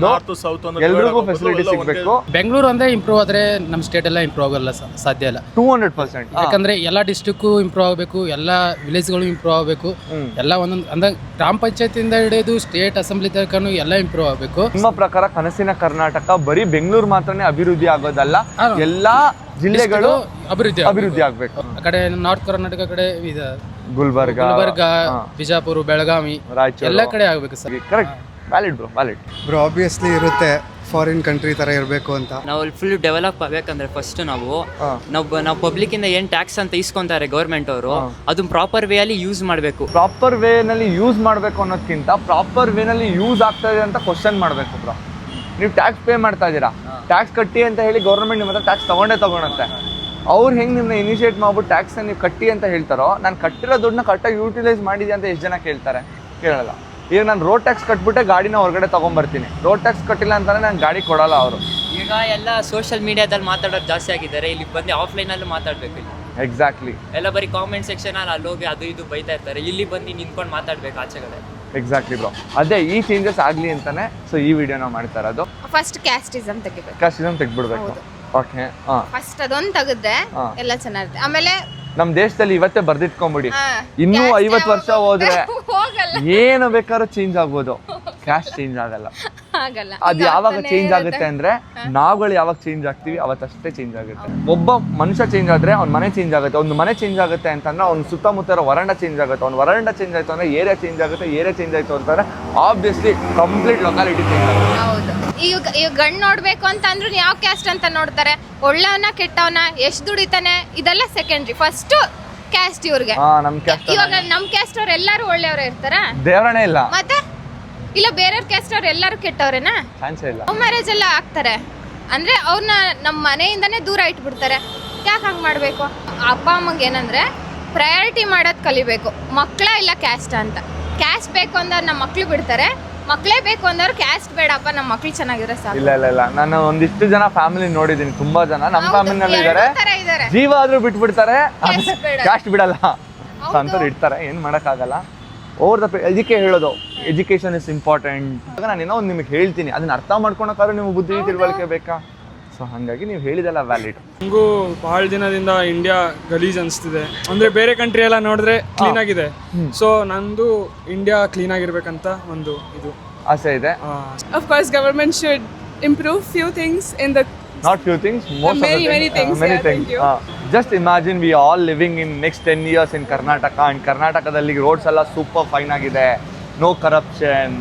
ನಾರ್ತ್ ಸೌತ್ ಎಲ್ರಿಗೂ ಫೆಸಿಲಿಟಿ ಸಿಗಬೇಕು. ಬೆಂಗಳೂರು ಅಂದ್ರೆ ಇಂಪ್ರೂವ್ ಆದ್ರೆ ನಮ್ಮ ಸ್ಟೇಟ್ ಎಲ್ಲ ಇಂಪ್ರೂವ್ ಆಗಲ್ಲ, ಸಾಧ್ಯ ಇಲ್ಲ. 200%. ಯಾಕಂದ್ರೆ ಎಲ್ಲ ಡಿಸ್ಟ್ರಿಕ್ಕು ಇಂಪ್ರೂವ್ ಆಗಬೇಕು, ಎಲ್ಲ ವಿಲೇಜ್ಗಳು ಇಂಪ್ರೂವ್ ಆಗಬೇಕು, ಎಲ್ಲ ಒಂದೊಂದು ಅಂದ್ರೆ ಗ್ರಾಮ ಪಂಚಾಯತಿಯಿಂದ ಹಿಡಿದು ಸ್ಟೇಟ್ ಅಸೆಂಬ್ಲಿ ತನಕನೂ ಎಲ್ಲ ಇಂಪ್ರೂವ್ ಆಗಬೇಕು. ನಿಮ್ಮ ಪ್ರಕಾರ ಕನಸಿನ ಕರ್ನಾಟಕ ಬರೀ ಬೆಂಗಳೂರು ಮಾತ್ರನೇ ಅಭಿವೃದ್ಧಿ ಆಗೋದಲ್ಲ, ಎಲ್ಲಾ ಜಿಲ್ಲೆಗಳು ಅಭಿವೃದ್ಧಿ ಆಗ್ಬೇಕು. ಆ ಕಡೆ ನಾರ್ತ್ ಕರ್ನಾಟಕ ಕಡೆ ಗುಲ್ಬರ್ಗ, ಬಿಜಾಪುರ, ಬೆಳಗಾವಿ, ರಾಯಚೂರು ಎಲ್ಲ ಕಡೆ ಆಗ್ಬೇಕು sir. Correct. Valid bro obviously ಇರುತ್ತೆ ಫಾರಿನ್ ಕಂಟ್ರಿ ತರ ಇರಬೇಕು ಅಂತ. ನಾವು ಫುಲ್ ಡೆವಲಪ್ ಆಗ್ಬೇಕಂದ್ರೆ ಫಸ್ಟ್ ನಾವು ಪಬ್ಲಿಕ್ ಇಂದ ಏನ್ ಟ್ಯಾಕ್ಸ್ ಅಂತ ಇಸ್ಕೊಂತಾರೆ ಗೌರ್ಮೆಂಟ್ ಅವರು, ಅದನ್ನ ಪ್ರಾಪರ್ ವೇ ಅಲ್ಲಿ ಯೂಸ್ ಮಾಡಬೇಕು. ಪ್ರಾಪರ್ ವೇ ನಲ್ಲಿ ಯೂಸ್ ಮಾಡಬೇಕು ಅನ್ನೋದಕ್ಕಿಂತ ಪ್ರಾಪರ್ ವೇ ನಲ್ಲಿ ಯೂಸ್ ಆಗ್ತಾ ಇದೆ ಅಂತ ಕ್ವಶನ್ ಮಾಡಬೇಕು. ಬ್ರೋ, ನೀವು ಟ್ಯಾಕ್ಸ್ ಪೇ ಮಾಡ್ತಾ ಇದ್ದೀರಾ, ಟ್ಯಾಕ್ಸ್ ಕಟ್ಟಿ ಅಂತ ಹೇಳಿ ಗೌರ್ಮೆಂಟ್ ನಿಮ್ಮ ಹತ್ರ ಟ್ಯಾಕ್ಸ್ ತಗೊಳುತ್ತೆ. ಅವ್ರು ಹೆಂಗೆ ನಿಮ್ಮನ್ನ ಇನಿಷಿಯೇಟ್ ಮಾಡ್ಬಿಟ್ಟು ಟ್ಯಾಕ್ಸ್ ನೀವು ಕಟ್ಟಿ ಅಂತ ಹೇಳ್ತಾರೋ, ನಾನು ಕಟ್ಟಿರೋ ದುಡ್ಡನ್ನ ಕರೆಕ್ಟಾಗಿ ಯೂಟಿಲೈಸ್ ಮಾಡಿದೆ ಅಂತ ಎಷ್ಟು ಜನ ಕೇಳಲ್ಲ. ಈಗ ನಾನು ರೋಡ್ ಟ್ಯಾಕ್ಸ್ ಕಟ್ಬಿಟ್ಟೆ ಗಾಡಿನ ಹೊರಗಡೆ ತೊಗೊಂಬರ್ತೀನಿ, ರೋಡ್ ಟ್ಯಾಕ್ಸ್ ಕಟ್ಟಿಲ್ಲ ಅಂತಾನೆ ನಾನು ಗಾಡಿ ಕೊಡಲ್ಲ. ಅವರು ಈಗ ಎಲ್ಲ ಸೋಷಿಯಲ್ ಮೀಡಿಯಾದಲ್ಲಿ ಮಾತಾಡೋದು ಜಾಸ್ತಿ ಆಗಿದ್ದಾರೆ, ಇಲ್ಲಿ ಬಂದು ಆಫ್ಲೈನಲ್ಲೂ ಮಾತಾಡಬೇಕು. ಇಲ್ಲಿ ಎಕ್ಸಾಕ್ಟ್ಲಿ ಎಲ್ಲ ಬರೀ ಕಾಮೆಂಟ್ ಸೆಕ್ಷನ್ ಅಲ್ಲಿ ಹೋಗಿ ಅದು ಇದು ಬೈತಾ ಇರ್ತಾರೆ, ಇಲ್ಲಿ ಬಂದು ನಿಂತ್ಕೊಂಡು ಮಾತಾಡ್ಬೇಕು ಆಚೆಗಡೆ. ಎಕ್ಸಾಕ್ಟ್ಲಿ ಬ್ರೋ, ಅದೇ ಈ ಚೇಂಜಸ್ ಆಗಲಿ ಅಂತಾನೆ ಸೊ ಈ ವಿಡಿಯೋನ ಮಾಡ್ತಾ ಇರೋದು. ಫಸ್ಟ್ ಕ್ಯಾಸ್ಟಿಸಮ್ ತೆಗ್ಬಿಡ್ಬೇಕು. ಓಕೆ, ಫಸ್ಟ್ ಅದೊಂದು ತೆಗೆದ್ರೆ ಎಲ್ಲ ಚೆನ್ನಾಗಿರುತ್ತೆ. ಆಮೇಲೆ ನಮ್ ದೇಶದಲ್ಲಿ ಇವತ್ತೇ ಬರ್ದಿಟ್ಕೊಂಡ್ಬಿಡಿ, ಇನ್ನೂ 50 ವರ್ಷ ಹೋದ್ರೆ ಏನು ಬೇಕಾದ್ರೂ ಚೇಂಜ್ ಆಗ್ಬೋದು, ಕ್ಯಾಸ್ಟ್ ಚೇಂಜ್ ಆಗಲ್ಲ. ಅದು ಯಾವಾಗ ಚೇಂಜ್ ಆಗುತ್ತೆ ಅಂದ್ರೆ ನಾವುಗಳು ಯಾವಾಗ ಚೇಂಜ್ ಆಗ್ತೀವಿ ಅವತ್ತಷ್ಟೇ ಚೇಂಜ್ ಆಗುತ್ತೆ. ಒಬ್ಬ ಮನುಷ್ಯ ಚೇಂಜ್ ಆದ್ರೆ ಅವ್ನ ಮನೆ ಚೇಂಜ್ ಆಗುತ್ತೆ. ಒಂದು ಮನೆ ಚೇಂಜ್ ಆಗುತ್ತೆ ಅಂತಂದ್ರೆ ಅವ್ನ ಸುತ್ತಮುತ್ತ ಇರೋ ವರಂಡ ಚೇಂಜ್ ಆಗುತ್ತೆ. ಅವ್ನ ವರಂಡ ಚೇಂಜ್ ಆಯ್ತು ಅಂದ್ರೆ ಏರಿಯಾ ಚೇಂಜ್ ಆಗುತ್ತೆ. ಏರಿಯಾ ಚೇಂಜ್ ಆಯ್ತು ಅಂತಂದ್ರೆ ಆಬ್ವಿಯಸ್ಲಿ ಕಂಪ್ಲೀಟ್ ಲೊಕಾಲಿಟಿ ಚೇಂಜ್ ಆಗುತ್ತೆ. ಹೌದು. ಈಗ ಗಂಡು ನೋಡ್ಬೇಕು ಅಂತ ಅಂದ್ರೂ ಯಾವ ಕ್ಯಾಸ್ಟ್ ಅಂತ ನೋಡ್ತಾರೆ, ಒಳ್ಳೆಯವನ ಕೆಟ್ಟವನ, ಎಷ್ಟು ದುಡಿತಾನೆ, ಇದೆಲ್ಲ ಸೆಕೆಂಡ್ರಿ. ಫಸ್ಟ್ ಕ್ಯಾಸ್ಟ್ ಇವ್ರಿಗೆ. ಇವಾಗ ನಮ್ ಕ್ಯಾಸ್ಟ್ ಅವ್ರು ಎಲ್ಲಾರು ಒಳ್ಳೆಯವ್ರೆ ಇರ್ತಾರ, ದೇವರನೇ ಇಲ್ಲ ಮತ್ತೆ ಇಲ್ಲ ಬೇರೆಯವ್ರ ಕ್ಯಾಸ್ಟ್ ಅವ್ರು ಎಲ್ಲಾರು ಕೆಟ್ಟವ್ರೇನಾ? ಲವ್ ಮ್ಯಾರೇಜ್ ಎಲ್ಲ ಆಗ್ತಾರೆ ಅಂದ್ರೆ ಅವ್ರನ್ನ ನಮ್ಮ ಮನೆಯಿಂದಾನೇ ದೂರ ಇಟ್ಬಿಡ್ತಾರೆ. ಯಾಕೆ ಹಂಗ್ ಮಾಡ್ಬೇಕು? ಅಪ್ಪ ಅಮ್ಮಂಗೆ ಏನಂದ್ರೆ ಪ್ರಯಾರಿಟಿ ಮಾಡೋದ್ ಕಲಿಬೇಕು. ಮಕ್ಕಳ ಇಲ್ಲ ಕ್ಯಾಸ್ಟ್ ಅಂತ. ಕ್ಯಾಸ್ಟ್ ಬೇಕು ಅಂದ್ರೆ ನಮ್ಮ ಮಕ್ಳು ಬಿಡ್ತಾರೆ, ಮಕ್ಕಳೇ ಬೇಕು ಅಂದವ್ರು ಕ್ಯಾಸ್ಟ್ ಬೇಡಪ್ಪ ನಮ್ಮ ಮಕ್ಳು ಚೆನ್ನಾಗಿರೋ ಸಾಕು. ಇಲ್ಲ ನಾನು ಒಂದಿಷ್ಟು ಜನ ಫ್ಯಾಮಿಲಿ ನೋಡಿದೀನಿ, ತುಂಬಾ ಜನ ನಮ್ಮ ಫ್ಯಾಮಿಲಿನಲ್ಲಿ ಇದ್ದಾರೆ, ಜೀವ ಆದ್ರೂ ಬಿಟ್ಬಿಡ್ತಾರೆ, ಕ್ಯಾಸ್ಟ್ ಬಿಡಲ್ಲ ಅಂತವ್ರು ಇಡ್ತಾರೆ. ಏನ್ ಮಾಡಕ್ಕಾಗಲ್ಲ. ಇದಕ್ಕೆ ಹೇಳೋದು ಎಜುಕೇಶನ್ ಇಸ್ ಇಂಪಾರ್ಟೆಂಟ್. ನಾನು ಏನೋ ಒಂದು ನಿಮಗೆ ಹೇಳ್ತೀನಿ, ಅದನ್ನ ಅರ್ಥ ಮಾಡ್ಕೊಳಕ್ಕಾದ್ರೂ ನೀವು ಬುದ್ಧಿ ತಿಳುವಳಿಕೆ ಬೇಕಾ? ಸೊ ಹಾಗಾಗಿ ನೀವು ಹೇಳಿದೆಲ್ಲ ವ್ಯಾಲಿಡ್. ನನಗೂ ಬಹಳ ದಿನದಿಂದ ಇಂಡಿಯಾ ಗಲೀಜ್ ಅನಿಸ್ತಿದೆ. ಅಂದರೆ ಬೇರೆ ಕಂಟ್ರಿ ಎಲ್ಲ ನೋಡಿದ್ರೆ ಕ್ಲೀನ್ ಆಗಿದೆ, ಸೊ ನಂದು ಇಂಡಿಯಾ ಕ್ಲೀನ್ ಆಗಿರ್ಬೇಕಂತ ಒಂದು ಇದು ಆಸೆ ಇದೆ. Of course, government should improve few things in the not few things, most many things. Many yeah, things. thank you. Just imagine we all living in next 10 years in Karnataka, and ಕರ್ನಾಟಕದಲ್ಲಿ roads ಎಲ್ಲ super fine ಆಗಿದೆ, no corruption.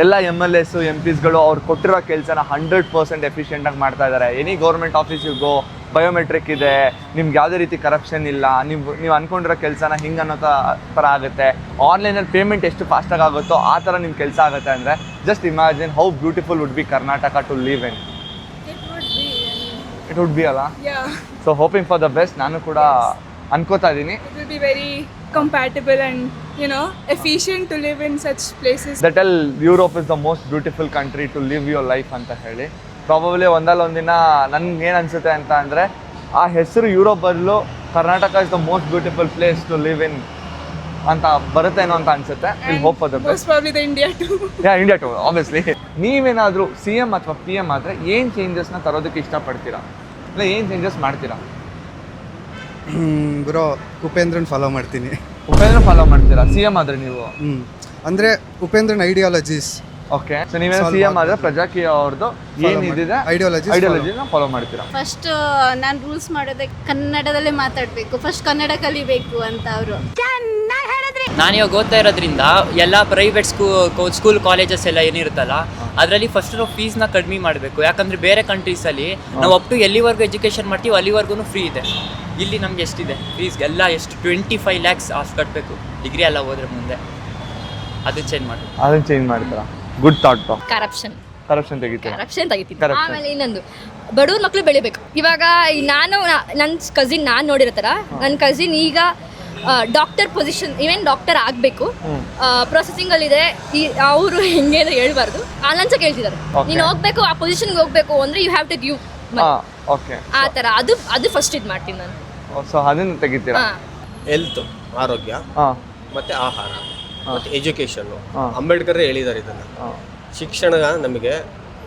ಎಲ್ಲ MLAs MPsಗಳು ಅವ್ರು ಕೊಟ್ಟಿರೋ ಕೆಲಸನ 100% ಎಫಿಷಿಯೆಂಟಾಗಿ ಮಾಡ್ತಾ ಇದ್ದಾರೆ. Any government ಆಫೀಸಿಗೆ ಗೋ, ಬಯೋಮೆಟ್ರಿಕ್ ಇದೆ, ನಿಮ್ಗೆ ಯಾವುದೇ ರೀತಿ ಕರಪ್ಷನ್ ಇಲ್ಲ, ನೀವು ಅನ್ಕೊಂಡಿರೋ ಕೆಲಸನ ಹಿಂಗೆ ಅನ್ನೋ ಥರ ಆಗುತ್ತೆ. ಆನ್ಲೈನಲ್ಲಿ ಪೇಮೆಂಟ್ ಎಷ್ಟು ಫಾಸ್ಟಾಗಿ ಆಗುತ್ತೋ ಆ ಥರ ನಿಮ್ಮ ಕೆಲಸ ಆಗುತ್ತೆ. ಅಂದರೆ just imagine how beautiful would be Karnataka to live in. It would be ಅಲ್ಲ? Yeah. So hoping for the best. ನಾನು ಕೂಡ ಅನ್ಕೋತಾ ಇದ್ದೀನಿ It will be very compatible and, you know, efficient to live in such places. That all Europe is the most beautiful country to live your life ಅಂತ ಹೇಳಿ. Probably ಒಂದಲ್ಲ ಒಂದಿನ ನನ್ಗೆ ಏನು ಅನ್ಸುತ್ತೆ ಅಂತ ಅಂದರೆ ಆ ಹೆಸರು ಯುರೋಪ್ ಬದಲು Karnataka is the most beautiful place to live in ಅಂತ ಬರುತ್ತೇನೋ ಅಂತ ಅನ್ಸುತ್ತೆ. Will hope for the best. Most probably the India too. India too obviously. ನೀವೇನಾದರೂ CM ಅಥವಾ PM ಆದರೆ ಏನು ಚೇಂಜಸ್ನ ತರೋದಕ್ಕೆ ಇಷ್ಟಪಡ್ತೀರಾ, ಇಲ್ಲ ಏನು ಚೇಂಜಸ್ ಮಾಡ್ತೀರಾ? ಬ್ರೋ ಉಪೇಂದ್ರನ್ ಫಾಲೋ ಮಾಡ್ತೀನಿ. ಉಪೇಂದ್ರ ಫಾಲೋ ಮಾಡ್ತೀರಾ CM ಆದರೆ ನೀವು? ಅಂದರೆ ಉಪೇಂದ್ರನ್ ಐಡಿಯಾಲಜೀಸ್. ಓಕೆ, ಸೊ ನೀವೇನು CM ಆದರೆ ಪ್ರಜಾಕೀಯ ಅವ್ರದ್ದು ಏನಿದೆ ಐಡಿಯಾಲಜಿನ ಫಾಲೋ ಮಾಡ್ತೀರಾ? ಫಸ್ಟ್ ನಾನು ರೂಲ್ಸ್ ಮಾಡೋದಕ್ಕೆ ಕನ್ನಡದಲ್ಲೇ ಮಾತಾಡಬೇಕು, ಫಸ್ಟ್ ಕನ್ನಡ ಕಲಿಬೇಕು ಅಂತ ಅವರು. ನಾನು ಇವಾಗ ಓದ್ತಾ ಇರೋದ್ರಿಂದ ಎಲ್ಲ ಪ್ರೈವೇಟ್ ಸ್ಕೂಲ್ ಕಾಲೇಜಸ್ ಎಲ್ಲ ಏನಿರುತ್ತಲ್ಲ ಅದರಲ್ಲಿ ಫಸ್ಟ್ ನಾವು ಫೀಸ್ನ ಕಡಿಮೆ ಮಾಡಬೇಕು. ಯಾಕಂದರೆ ಬೇರೆ ಕಂಟ್ರೀಸಲ್ಲಿ ನಾವು ಅಪ್ ಟು ಎಲ್ಲಿವರೆಗೂ ಎಜುಕೇಷನ್ ಮಾಡ್ತೀವಿ ಅಲ್ಲಿವರೆಗೂ ಫ್ರೀ ಇದೆ. ಇಲ್ಲಿ ನಮ್ಗೆ ಎಷ್ಟಿದೆ ಫೀಸ್ ಎಲ್ಲ ಎಷ್ಟು 25 lakhs ಅಷ್ಟು ಕಟ್ಟಬೇಕು ಡಿಗ್ರಿ ಎಲ್ಲ ಹೋದ್ರೆ ಮುಂದೆ. ಅದನ್ನ ಚೇಂಜ್ ಮಾಡ್ತೀರಾ? Good thought. ಕರಪ್ಷನ್ ತೆಗಿತೀನಿ. ಆಮೇಲೆ ಇನ್ನೊಂದು ಬಡವ್ರ ಮಕ್ಕಳು ಬೆಳಿಬೇಕು. ಇವಾಗ ನನ್ನ ಕಸಿನ್ ನಾನು ನೋಡಿರೋ ಥರ ನನ್ನ ಕಸಿನ್ ಈಗ ಡಾಕ್ಟರ್ ಪೊಸಿಷನ್, ಈವನ್ ಡಾಕ್ಟರ್ ಆಗಬೇಕು, ಪ್ರೊಸೆಸಿಂಗಲ್ಲಿದೆ. ಅವರು ಹೆಂಗೆ ಅಂತ ಹೇಳ್ಬಾರ್ದು, ಆನ್ಲೈನ್ಸ ಕೇಳ್ತಿದ್ದಾರೆ. ನೀನು ಹೋಗ್ಬೇಕು ಆ ಪೊಸಿಷನ್ಗೆ ಹೋಗ್ಬೇಕು ಅಂದರೆ ಯು ಹ್ಯಾವ್ ಟು ಗಿವ್ ಆ ಥರ. ಅದು ಫಸ್ಟ್ ಇದು ಮಾಡ್ತೀನಿ ನಾನು. ಸೊ ಅದನ್ನು ತೆಗಿತೀರಾ? ಹೆಲ್ತ್, ಆರೋಗ್ಯ, ಮತ್ತೆ ಆಹಾರ, ಮತ್ತೆ ಎಜುಕೇಶನ್. ಅಂಬೇಡ್ಕರ್ ಹೇಳಿದ್ದಾರೆ ಇದನ್ನ. ಶಿಕ್ಷಣ ನಮಗೆ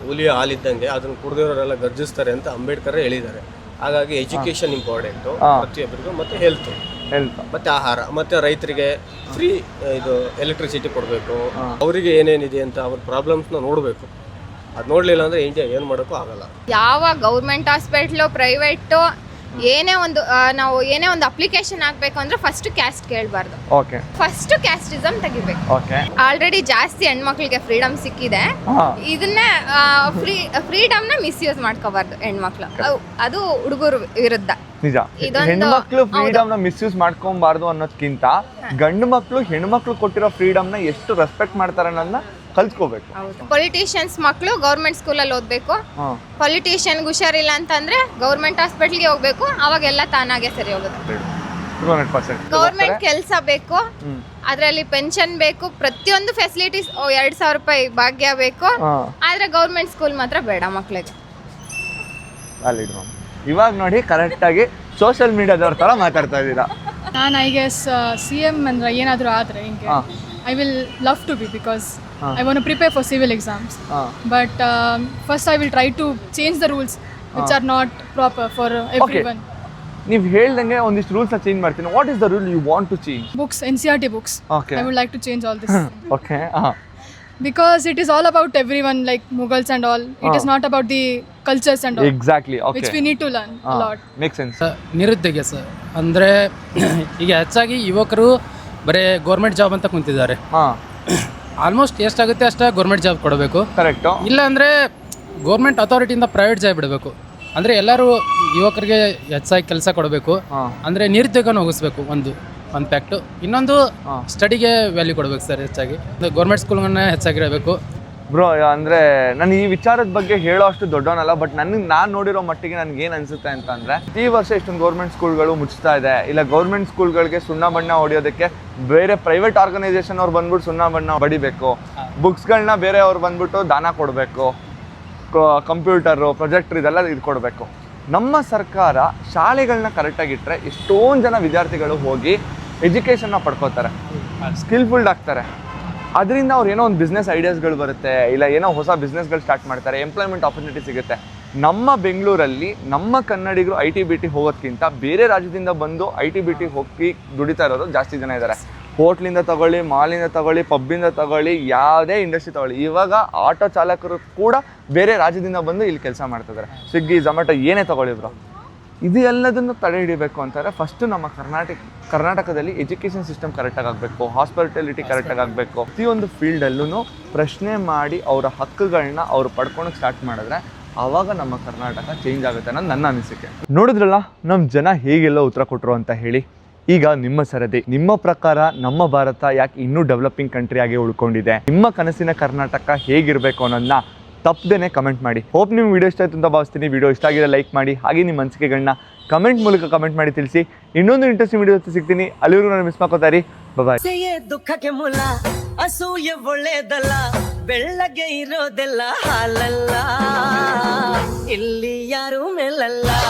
ಹುಲಿಯ ಹಾಲಿದ್ದಂಗೆ, ಅದನ್ನು ಕುಡಿದಿರೋರೆಲ್ಲ ಗರ್ಜಿಸ್ತಾರೆ ಅಂತ ಅಂಬೇಡ್ಕರ್ ಹೇಳಿದ್ದಾರೆ. ಹಾಗಾಗಿ ಎಜುಕೇಶನ್ ಇಂಪಾರ್ಟೆಂಟು ಪ್ರತಿಯೊಬ್ಬರಿಗೂ. ಮತ್ತೆ ಹೆಲ್ತ್ ಮತ್ತೆ ಆಹಾರ, ಮತ್ತೆ ರೈತರಿಗೆ ಫ್ರೀ ಇದು ಎಲೆಕ್ಟ್ರಿಸಿಟಿ ಕೊಡಬೇಕು. ಅವರಿಗೆ ಏನೇನಿದೆ ಅಂತ ಅವ್ರ ಪ್ರಾಬ್ಲಮ್ಸ್ನ ನೋಡಬೇಕು. ಅದು ನೋಡಲಿಲ್ಲ ಅಂದರೆ ಇಂಡಿಯಾ ಏನು ಮಾಡೋಕ್ಕೂ ಆಗಲ್ಲ. ಯಾವ ಗೌರ್ಮೆಂಟ್ ಹಾಸ್ಪಿಟ್ಲು ಪ್ರೈವೇಟು ನಾವು ಏನೇ ಒಂದು ಅಪ್ಲಿಕೇಶನ್ ಹಾಕ್ಬೇಕು ಅಂದ್ರೆ ಫಸ್ಟ್ ಕ್ಯಾಸ್ಟ್ ಕೇಳಬಾರ್ದು. ಓಕೆ, ಫಸ್ಟ್ ಕ್ಯಾಸ್ಟಿಸಮ್ ತೆಗಿಬೇಕು. ಓಕೆ, ಆಲ್ರೆಡಿ ಜಾಸ್ತಿ ಹೆಣ್ಮಕ್ಳಿಗೆ ಫ್ರೀಡಮ್ ಸಿಕ್ಕಿದೆ. ಇದನ್ನೇ ಫ್ರೀಡಮ್ನ ಮಿಸ್ಯೂಸ್ ಮಾಡ್ಕೋಬಾರ್ದು ಹೆಣ್ಮಕ್ಳು. ಅದು ಹುಡುಗರು ವಿರುದ್ಧ. ನಿಜ. ಹೆಣ್ಮಕ್ಳು ಫ್ರೀಡಮ್ನ ಮಿಸ್ಯೂಸ್ ಮಾಡ್ಕೊಬಾರ್ದು ಅನ್ನೋದಕ್ಕಿಂತ ಗಂಡು ಮಕ್ಕಳು ಹೆಣ್ಮಕ್ಳು ಕೊಟ್ಟಿರೋ ಫ್ರೀಡಮ್ನ ಎಷ್ಟು ರೆಸ್ಪೆಕ್ಟ್ ಮಾಡ್ತಾರೆ ಅನ್ನೋದನ್ನ ಕಲ್ತ್ಕೋಬೇಕು. ಪೊಲಿಟಿಷಿಯನ್ಸ್ ಮಕ್ಕಳು ಗೌರ್ಮೆಂಟ್ ಸ್ಕೂಲಲ್ಲಿ ಓದ್ಬೇಕು. ಪೊಲಿಟಿಷಿಯನ್ಗೆ ಹುಷಾರಿಲ್ಲ ಅಂತಂದ್ರೆ ಗೌರ್ಮೆಂಟ್ ಹಾಸ್ಪಿಟ್ಲ್ಗೆ ಹೋಗ್ಬೇಕು. ಅವಾಗೆಲ್ಲ ತಾನಾಗೆ ಸರಿ ಹೋಗುತ್ತೆ. ಗೌರ್ಮೆಂಟ್ ಕೆಲಸ ಬೇಕು, ಅದರಲ್ಲಿ ಪೆನ್ಷನ್ ಬೇಕು, ಪ್ರತಿಯೊಂದು ಫೆಸಿಲಿಟೀಸ್. 2,000 ರೂಪಾಯಿ ಭಾಗ್ಯ ಬೇಕು. ಆದ್ರೆ ಗೌರ್ಮೆಂಟ್ ಸ್ಕೂಲ್ ಮಾತ್ರ ಬೇಡ ಮಕ್ಳಿಗೆ. ಇವಾಗ ನೋಡಿ ಕರೆಕ್ಟ್ ಆಗಿ ಸೋಷಿಯಲ್ ಮೀಡಿಯಾದವ್ರ ತರ ಮಾತಾಡ್ತಾ ಇದ್ದೀರಾ. ನಾನು ಐ ಗೆಸ್ CM ಅಂದ್ರೆ ಏನಾದರೂ ಆದರೆ ಹಿಂಗೆ I will love to be because I want to prepare for civil exams. But first I will try to change the rules which are not proper for everyone. ನೀವು ಹೇಳ್ದಂಗೆ ಒಂದಿಷ್ಟು rules change ಮಾಡ್ತೀನಿ. What is the rule you want to change? Books, NCERT books. Okay. I would like to change all this. Okay. Because it is all about everyone, like Mughals and all. It is not about the cultures and all. Exactly. Okay. Which we need to learn a lot. Makes sense. ನಿರುದ್ಯೋಗ sir ಅಂದರೆ ಈಗ ಹೆಚ್ಚಾಗಿ ಯುವಕರು ಬರೀ government job ಅಂತ ಕುಂತಿದ್ದಾರೆ. Almost ಎಷ್ಟಾಗುತ್ತೆ ಅಷ್ಟೇ ಗೌರ್ಮೆಂಟ್ ಜಾಬ್ ಕೊಡಬೇಕು. ಕರೆಕ್ಟು. ಇಲ್ಲ ಅಂದರೆ ಗೌರ್ಮೆಂಟ್ ಅಥಾರಿಟಿಯಿಂದ ಪ್ರೈವೇಟ್ ಜಾಬ್ ಬಿಡಬೇಕು. ಅಂದರೆ ಎಲ್ಲರೂ ಯುವಕರಿಗೆ ಹೆಚ್ಚಾಗಿ ಕೆಲಸ ಕೊಡಬೇಕು. ಅಂದರೆ ನಿರುದ್ಯೋಗನ ಹೋಗಿಸ್ಬೇಕು. ಒಂದು ಫ್ಯಾಕ್ಟು. ಇನ್ನೊಂದು ಸ್ಟಡಿಗೆ ವ್ಯಾಲ್ಯೂ ಕೊಡಬೇಕು ಸರ್ ಹೆಚ್ಚಾಗಿ. ಗೌರ್ಮೆಂಟ್ ಸ್ಕೂಲ್ಗಳನ್ನ ಹೆಚ್ಚಾಗಿರಬೇಕು. ಬ್ರೋ, ಅಂದರೆ ನಾನು ಈ ವಿಚಾರದ ಬಗ್ಗೆ ಹೇಳೋ ಅಷ್ಟು ದೊಡ್ಡವನಲ್ಲ, ಬಟ್ ನಾನು ನೋಡಿರೋ ಮಟ್ಟಿಗೆ ನನಗೆ ಏನು ಅನಿಸುತ್ತೆ ಅಂತಂದರೆ ಈ ವರ್ಷ ಇಷ್ಟೊಂದು ಗೌರ್ಮೆಂಟ್ ಸ್ಕೂಲ್ಗಳು ಮುಚ್ತಾ ಇದೆ. ಇಲ್ಲ ಗೌರ್ಮೆಂಟ್ ಸ್ಕೂಲ್ಗಳಿಗೆ ಸುಣ್ಣ ಬಣ್ಣ ಹೊಡೆಯೋದಕ್ಕೆ ಬೇರೆ ಪ್ರೈವೇಟ್ ಆರ್ಗನೈಸೇಷನ್ ಅವ್ರು ಬಂದ್ಬಿಟ್ಟು ಸುಣ್ಣ ಬಣ್ಣ ಹೊಡಿಬೇಕು. ಬುಕ್ಸ್ಗಳನ್ನ ಬೇರೆ ಅವ್ರು ಬಂದ್ಬಿಟ್ಟು ದಾನ ಕೊಡಬೇಕು. ಕಂಪ್ಯೂಟರು, ಪ್ರೊಜೆಕ್ಟ್ರ್ ಇದೆಲ್ಲ ಇದು ಕೊಡಬೇಕು. ನಮ್ಮ ಸರ್ಕಾರ ಶಾಲೆಗಳನ್ನ ಕರೆಕ್ಟಾಗಿಟ್ಟರೆ ಎಷ್ಟೊಂದು ಜನ ವಿದ್ಯಾರ್ಥಿಗಳು ಹೋಗಿ ಎಜುಕೇಷನ್ನ ಪಡ್ಕೋತಾರೆ, ಸ್ಕಿಲ್ಫುಲ್ಡ್ ಆಗ್ತಾರೆ. ಅದರಿಂದ ಅವ್ರು ಏನೋ ಒಂದು ಬಿಸ್ನೆಸ್ ಐಡಿಯಾಸ್ಗಳು ಬರುತ್ತೆ, ಇಲ್ಲ ಏನೋ ಹೊಸ ಬಿಸ್ನೆಸ್ಗಳು ಸ್ಟಾರ್ಟ್ ಮಾಡ್ತಾರೆ, ಎಂಪ್ಲಾಯ್ಮೆಂಟ್ ಆಪರ್ಚುನಿಟಿ ಸಿಗುತ್ತೆ. ನಮ್ಮ ಬೆಂಗಳೂರಲ್ಲಿ ನಮ್ಮ ಕನ್ನಡಿಗರು IT-BT ಹೋಗೋದಕ್ಕಿಂತ ಬೇರೆ ರಾಜ್ಯದಿಂದ ಬಂದು IT-BT ಹೋಗಿ ದುಡಿತಾ ಇರೋರು ಜಾಸ್ತಿ ಜನ ಇದ್ದಾರೆ. ಹೋಟ್ಲಿಂದ ತಗೊಳ್ಳಿ, ಮಾಲಿಂದ ತಗೊಳ್ಳಿ, ಪಬ್ಬಿಂದ ತಗೊಳ್ಳಿ, ಯಾವುದೇ ಇಂಡಸ್ಟ್ರಿ ತಗೊಳ್ಳಿ. ಇವಾಗ ಆಟೋ ಚಾಲಕರು ಕೂಡ ಬೇರೆ ರಾಜ್ಯದಿಂದ ಬಂದು ಇಲ್ಲಿ ಕೆಲಸ ಮಾಡ್ತಿದ್ದಾರೆ. ಸ್ವಿಗ್ಗಿ, ಝೊಮ್ಯಾಟೊ ಏನೇ ತಗೊಳ್ಳಿ ಬ್ರೋ. ಇದು ಎಲ್ಲದನ್ನು ತಡೆ ಹಿಡಿಬೇಕು ಅಂತಾರೆ ಫಸ್ಟು ನಮ್ಮ ಕರ್ನಾಟಕದಲ್ಲಿ ಎಜುಕೇಷನ್ ಸಿಸ್ಟಮ್ ಕರೆಕ್ಟಾಗಿ ಆಗಬೇಕು, ಹಾಸ್ಪಿಟಾಲಿಟಿ ಕರೆಕ್ಟಾಗಿ ಆಗಬೇಕು. ಪ್ರತಿಯೊಂದು ಫೀಲ್ಡಲ್ಲೂ ಪ್ರಶ್ನೆ ಮಾಡಿ ಅವರ ಹಕ್ಕುಗಳನ್ನ ಅವರು ಪಡ್ಕೊಳಕ್ಕೆ ಸ್ಟಾರ್ಟ್ ಮಾಡಿದ್ರೆ ಆವಾಗ ನಮ್ಮ ಕರ್ನಾಟಕ ಚೇಂಜ್ ಆಗುತ್ತೆ ಅನ್ನೋದು ನನ್ನ ಅನಿಸಿಕೆ. ನೋಡಿದ್ರಲ್ಲ ನಮ್ಮ ಜನ ಹೇಗೆಲ್ಲ ಉತ್ತರ ಕೊಟ್ಟರು ಅಂತ ಹೇಳಿ. ಈಗ ನಿಮ್ಮ ಸರದಿ, ನಿಮ್ಮ ಪ್ರಕಾರ ನಮ್ಮ ಭಾರತ ಯಾಕೆ ಇನ್ನೂ ಡೆವಲಪಿಂಗ್ ಕಂಟ್ರಿ ಆಗಿ ಉಳ್ಕೊಂಡಿದೆ? ನಿಮ್ಮ ಕನಸಿನ ಕರ್ನಾಟಕ ಹೇಗಿರಬೇಕು ಅನ್ನೋದನ್ನ ತಪ್ಪದೇನೆ ಕಮೆಂಟ್ ಮಾಡಿ. ಹೋಪ್ ನಿಮ್ಗೆ ವಿಡಿಯೋ ಇಷ್ಟ ಆಯ್ತು ಅಂತ ಭಾವಿಸ್ತೀನಿ. ವಿಡಿಯೋ ಇಷ್ಟ ಆಗಿರೋ ಲೈಕ್ ಮಾಡಿ, ಹಾಗೆ ನಿಮ್ಮ ಅನಿಸಿಕೆಗಳನ್ನ ಕಮೆಂಟ್ ಮೂಲಕ ಕಮೆಂಟ್ ಮಾಡಿ ತಿಳಿಸಿ. ಇನ್ನೊಂದು ಇಂಟ್ರೆಸ್ಟಿಂಗ್ ವಿಡಿಯೋ ಸಿಗ್ತೀನಿ. ಅಲ್ಲಿವರೆಗೂ ನಾನು ಮಿಸ್ ಮಾಡ್ಕೋತಾರಿ. ಬಾಯ್. ದುಃಖಕ್ಕೆ ಮೂಲ ಅಸೂಯೆ ಒಳ್ಳೇದಲ್ಲ, ಬೆಳ್ಳಗೆ ಇರೋದೆಲ್ಲ ಹಾಲಲ್ಲ, ಇಲ್ಲಿ ಯಾರು ಮೇಲಲ್ಲ.